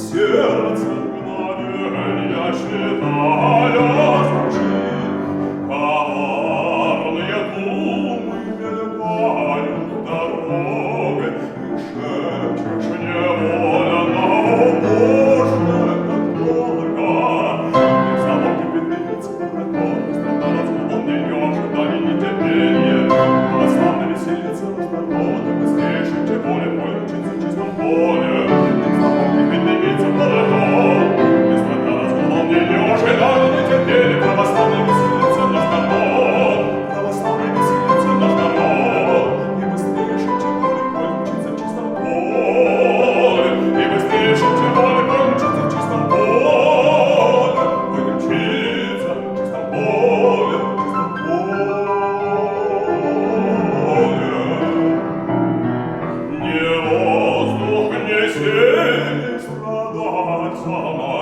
сердце мгновенья считая звучит, коварные думы мелькают дорогой, и шепчешь невольно, о Боже, как долго. Ты замок и петлицы прокол, страдала звон ее ожидание нетерпения, православно веселится наш народ, и быстрее шепчет поле, поле учится в чистом поле. Ты замок и петлицы прокол, ты страдала звон ее ожидание нетерпения, православно веселится наш народ, православно веселится наш народ, и быстрее шепчет поле, поле учится в чистом поле, и быстрее шепчет поле, поле учится в чистом поле. Будем учиться в чистом поле, в чистом поле. Не воздух, не силь страдать со мной.